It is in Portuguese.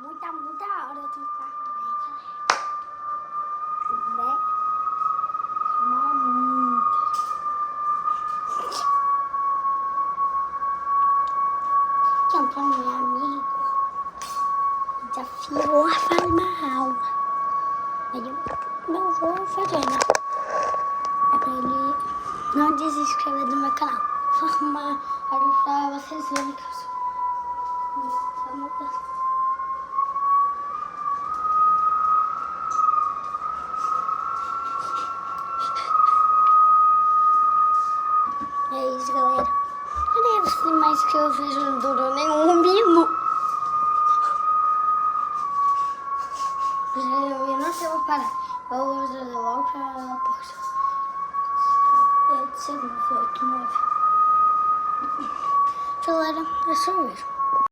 muita hora eu tenho que ficar com né? Uma muita. Que é um meu amigo. Desafiou a fazer uma aula. Aí eu não vou fazer, né? É pra ele não desinscrever do meu canal. Só uma hora pra vocês verem que eu sou famosa. É isso, galera. Cadê os filmes que eu fiz? Não durou nem um minuto. Eu não sei, vou parar. Eu vou fazer logo pra porta. 8 segundos, 8, 9. Galera, é só mesmo.